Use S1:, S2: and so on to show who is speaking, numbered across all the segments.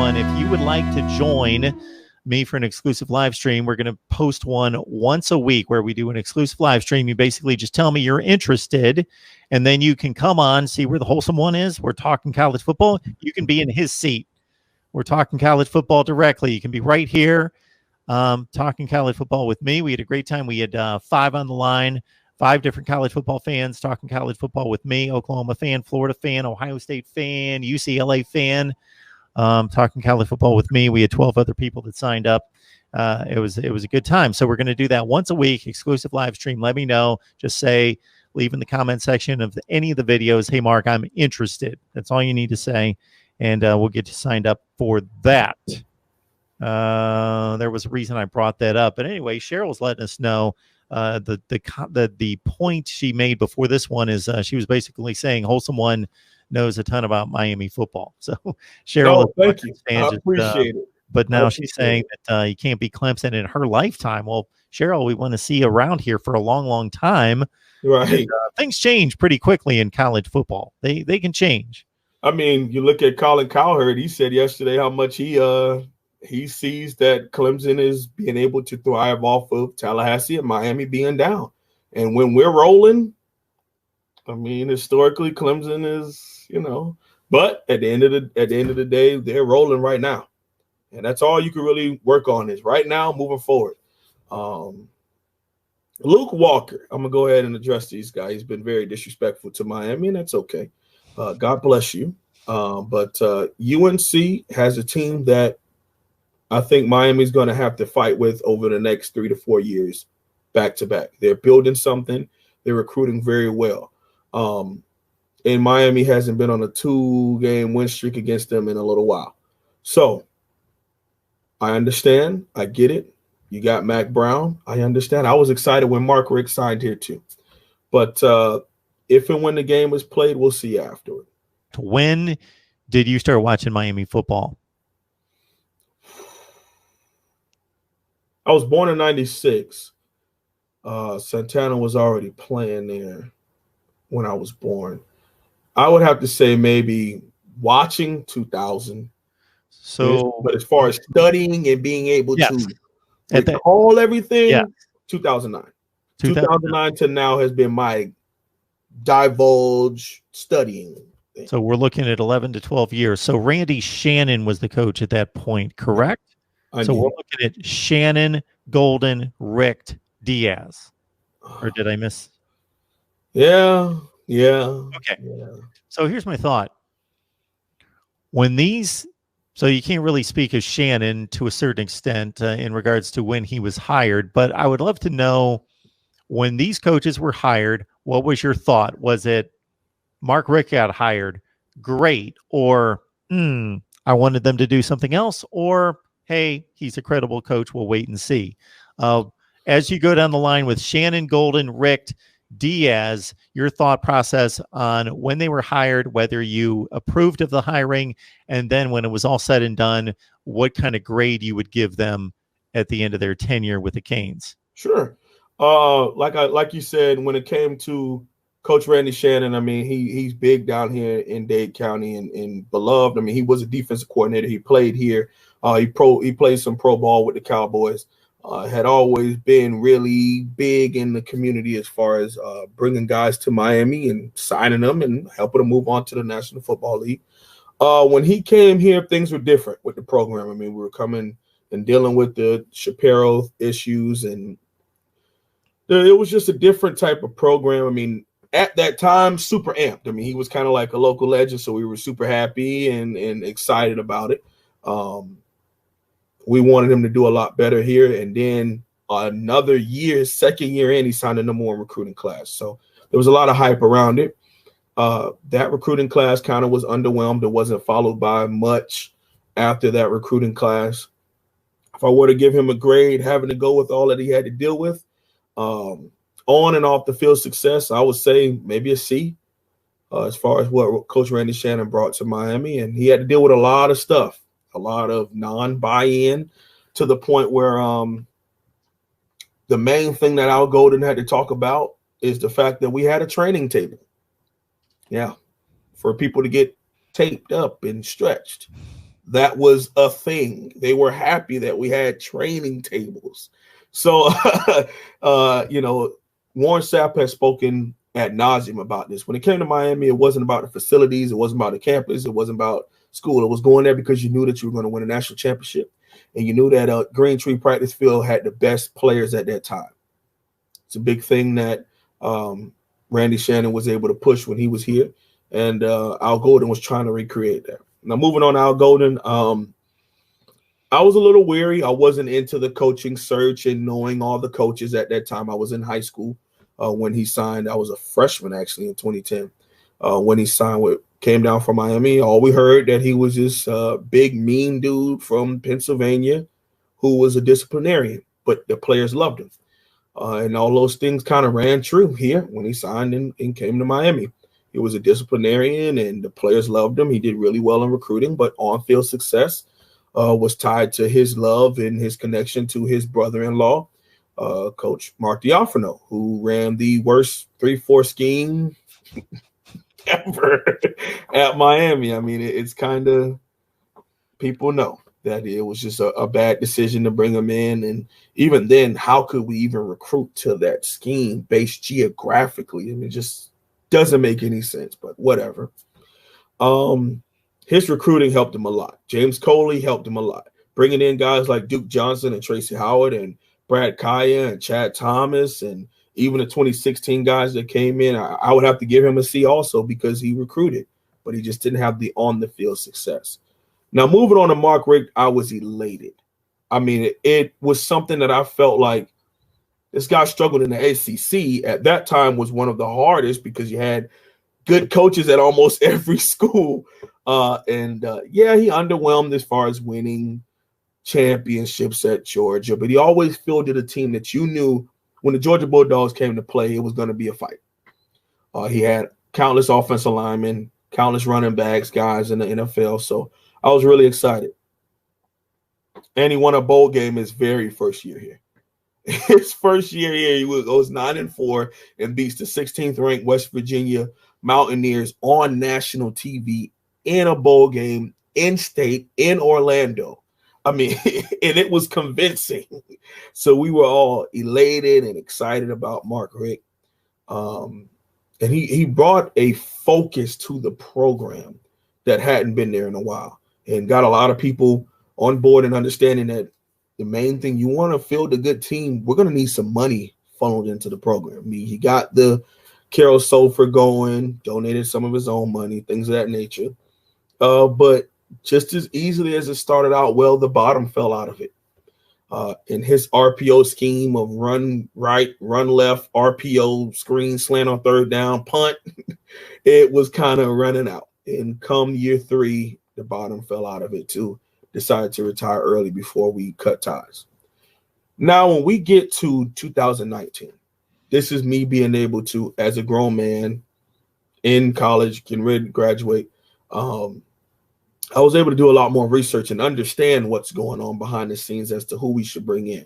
S1: everyone, if you would like to join me for an exclusive live stream, we're going to post one once a week where we do an exclusive live stream. You basically just tell me you're interested, and then you can come on, see where the Holsum one is. We're talking college football. You can be in his seat. We're talking college football directly. You can be right here talking college football with me. We had a great time. We had 5 on the line, 5 different college football fans talking college football with me, Oklahoma fan, Florida fan, Ohio State fan, UCLA fan, talking college football with me. We had 12 other people that signed up. It was a good time. So we're going to do that once a week, exclusive live stream. Let me know. Just say, leave in the comment section of any of the videos, hey, Mark, I'm interested. That's all you need to say, and we'll get you signed up for that. There was a reason I brought that up. But anyway, Sheryl's letting us know the point she made before this one is she was basically saying Holsum One knows a ton about Miami football. So Sheryl,
S2: thank you. I appreciate it.
S1: But now she's saying that you can't be Clemson in her lifetime. Well, Sheryl, we want to see you around here for a long, long time.
S2: Right.
S1: And, things change pretty quickly in college football. They can change.
S2: I mean, you look at Colin Cowherd. He said yesterday how much he sees that Clemson is being able to thrive off of Tallahassee and Miami being down. And when we're rolling, I mean, historically, Clemson is, but at the end of the day, they're rolling right now. And that's all you can really work on is right now, moving forward. Luke Walker, I'm going to go ahead and address these guys. He's been very disrespectful to Miami, and that's okay. God bless you. But UNC has a team that I think Miami's going to have to fight with over the next 3 to 4 years, back to back. They're building something. They're recruiting very well. And Miami hasn't been on a 2-game win streak against them in a little while. So I understand. I get it. You got Mac Brown. I understand. I was excited when Mark Richt signed here too. But if and when the game is played, we'll see afterward.
S1: When did you start watching Miami football?
S2: I was born in 96. Santana was already playing there when I was born. I would have to say maybe watching 2000.
S1: So,
S2: but as far as studying and being able to recall everything, 2009. 2009 to now has been my divulge studying thing.
S1: So we're looking at 11 to 12 years. So Randy Shannon was the coach at that point, correct? So we're looking at Shannon, Golden, Richt, Diaz. Or did I miss?
S2: Yeah.
S1: Okay.
S2: Yeah.
S1: So here's my thought. So you can't really speak of Shannon to a certain extent in regards to when he was hired, but I would love to know when these coaches were hired, what was your thought? Was it Mark Richt got hired? Great. Or I wanted them to do something else, or hey, he's a credible coach. We'll wait and see. As you go down the line with Shannon, Golden, Richt, Diaz, your thought process on when they were hired, whether you approved of the hiring, and then when it was all said and done, what kind of grade you would give them at the end of their tenure with the Canes.
S2: Sure. Like you said, when it came to Coach Randy Shannon, I mean, he's big down here in Dade County and beloved. I mean, he was a defensive coordinator. He played here. He played some pro ball with the Cowboys. Had always been really big in the community as far as bringing guys to Miami and signing them and helping them move on to the National Football League. When he came here, things were different with the program. I mean, we were coming and dealing with the Shapiro issues, and it was just a different type of program. I mean, at that time, super amped. I mean, he was kind of like a local legend, so we were super happy and excited about it. We wanted him to do a lot better here. And then another year, second year in, he signed a #1 recruiting class. So there was a lot of hype around it. That recruiting class kind of was underwhelmed. It wasn't followed by much after that recruiting class. If I were to give him a grade, having to go with all that he had to deal with, on and off the field success, I would say maybe a C as far as what Coach Randy Shannon brought to Miami. And he had to deal with a lot of stuff. A lot of non-buy-in to the point where the main thing that Al Golden had to talk about is the fact that we had a training table. Yeah, for people to get taped up and stretched. that was a thing. They were happy that we had training tables. So, you know, Warren Sapp has spoken ad nauseum about this. When it came to Miami, it wasn't about the facilities. It wasn't about the campus. It wasn't about school. It was going there because you knew that you were going to win a national championship. And you knew that Green Tree Practice Field had the best players at that time. It's a big thing that Randy Shannon was able to push when he was here. And Al Golden was trying to recreate that. Now, moving on to Al Golden, I was a little weary. I wasn't into the coaching search and knowing all the coaches at that time. I was in high school when he signed. I was a freshman, actually, in 2010. When he signed came down from Miami. All we heard that he was this big, mean dude from Pennsylvania who was a disciplinarian, but the players loved him. And all those things kind of ran true here when he signed and came to Miami. He was a disciplinarian, and the players loved him. He did really well in recruiting, but on-field success was tied to his love and his connection to his brother-in-law, Coach Mark Diafano, who ran the worst 3-4 scheme ever at Miami. I mean, it's kind of, people know that it was just a bad decision to bring him in. And even then, how could we even recruit to that scheme based geographically? I mean, it just doesn't make any sense, but whatever. His recruiting helped him a lot. James Coley helped him a lot. Bringing in guys like Duke Johnson and Tracy Howard and Brad Kaya and Chad Thomas and even the 2016 guys that came in, I would have to give him a C also because he recruited, but he just didn't have the on-the-field success. Now, moving on to Mark Richt, I was elated. I mean, it was something that I felt like this guy struggled in the ACC. At that time was one of the hardest because you had good coaches at almost every school. Yeah, he underwhelmed as far as winning championships at Georgia, but he always fielded a team that you knew when the Georgia Bulldogs came to play, it was going to be a fight. He had countless offensive linemen, countless running backs, guys in the NFL. So I was really excited. And he won a bowl game his very first year here. His first year here, he goes 9-4 and beats the 16th ranked West Virginia Mountaineers on national TV in a bowl game in state in Orlando. I mean, and it was convincing. So we were all elated and excited about Mark Richt. And he brought a focus to the program that hadn't been there in a while and got a lot of people on board and understanding that the main thing, you want to field a good team, we're going to need some money funneled into the program. I mean, he got the Carol Sulfur going, donated some of his own money, things of that nature. But just as easily as it started out well, the bottom fell out of it. In his RPO scheme of run right, run left, RPO, screen, slant on third down, punt, it was kind of running out. And come year 3, the bottom fell out of it too. Decided to retire early before we cut ties. Now, when we get to 2019, this is me being able to, as a grown man in college, getting ready to graduate, I was able to do a lot more research and understand what's going on behind the scenes as to who we should bring in.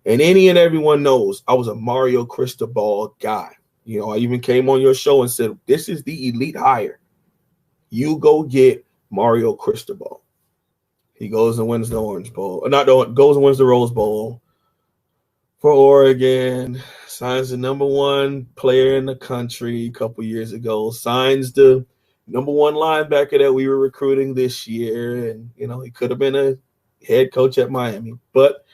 S2: And any and everyone knows I was a Mario Cristobal guy. You know, I even came on your show and said, this is the elite hire. You go get Mario Cristobal. He goes and wins the Orange Bowl. Goes and wins the Rose Bowl for Oregon. Signs the #1 player in the country a couple years ago. Signs the #1 linebacker that we were recruiting this year. And, you know, he could have been a head coach at Miami. But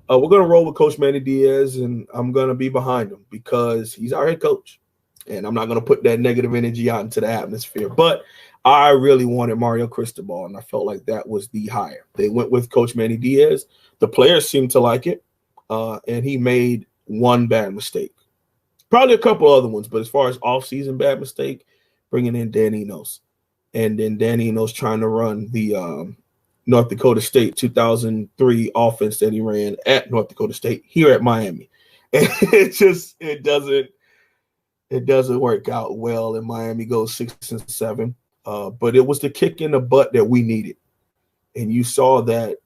S2: we're going to roll with Coach Manny Diaz, and I'm going to be behind him because he's our head coach. And I'm not going to put that negative energy out into the atmosphere. But I really wanted Mario Cristobal, and I felt like that was the hire. They went with Coach Manny Diaz. The players seemed to like it, and he made one bad mistake. Probably a couple other ones, but as far as offseason bad mistake, bringing in Dan Enos. And then Dan Enos trying to run the North Dakota State 2003 offense that he ran at North Dakota State here at Miami. And it doesn't work out well, and Miami goes 6-7. But it was the kick in the butt that we needed. And you saw that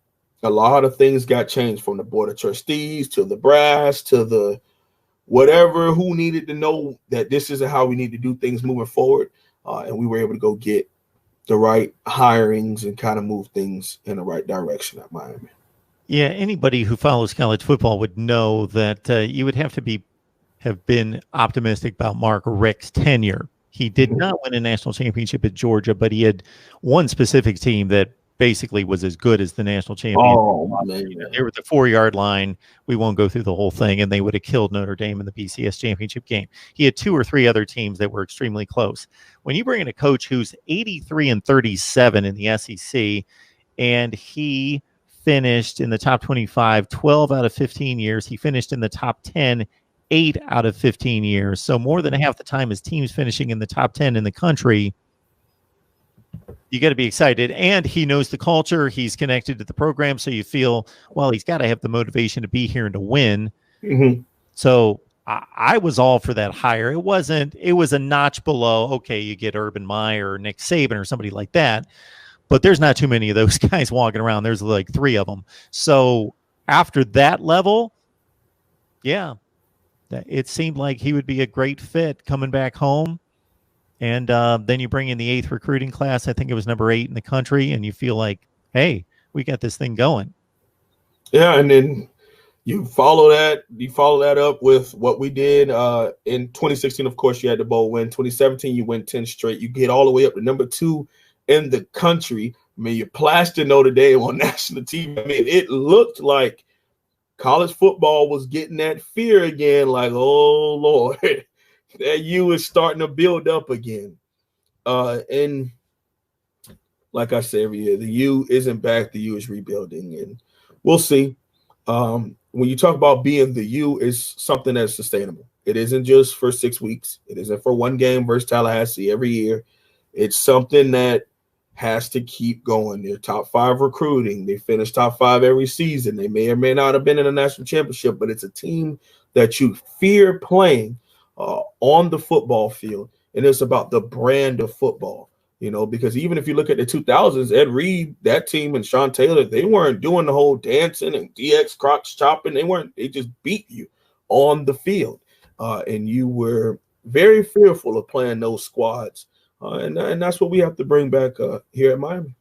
S2: a lot of things got changed from the board of trustees to the brass to the whatever who needed to know that this isn't how we need to do things moving forward. And we were able to go get the right hirings and kind of move things in the right direction at Miami.
S1: Yeah, anybody who follows college football would know that you would have been optimistic about Mark Richt's tenure. He did not win a national championship at Georgia, but he had one specific team that basically was as good as the national champion.
S2: Oh, man.
S1: They were at the 4-yard line. We won't go through the whole thing, and they would have killed Notre Dame in the BCS championship game. He had 2 or 3 other teams that were extremely close. When you bring in a coach who's 83-37 in the SEC, and he finished in the top 25 12 out of 15 years, he finished in the top 10 8 out of 15 years. So more than half the time his team's finishing in the top 10 in the country. You got to be excited. And he knows the culture. He's connected to the program. So you feel, well, he's got to have the motivation to be here and to win. So I was all for that hire. It was a notch below. Okay, you get Urban Meyer or Nick Saban or somebody like that. But there's not too many of those guys walking around. There's like 3 of them. So after that level, yeah, it seemed like he would be a great fit coming back home. And then you bring in the 8th recruiting class. I think it was number 8 in the country. And you feel like, hey, we got this thing going.
S2: Yeah, and then you follow that up with what we did in 2016. Of course, you had the bowl win. 2017, you win 10 straight. You get all the way up to number 2 in the country. I mean, you plastered Notre Dame on national TV. I mean, it looked like college football was getting that fear again, like, oh, Lord, that U is starting to build up again. And like I say every year, the U isn't back. The U is rebuilding, and we'll see. When you talk about being the U, is something that's sustainable. It isn't just for 6 weeks. It isn't for one game versus Tallahassee every year. It's something that has to keep going. They're top 5 recruiting. They finish top 5 every season. They may or may not have been in a national championship, but it's a team that you fear playing on the football field. And it's about the brand of football, because even if you look at the 2000s, Ed Reed, that team, and Sean Taylor, they weren't doing the whole dancing and DX Crocs chopping. They just beat you on the field. And you were very fearful of playing those squads. And that's what we have to bring back here at Miami.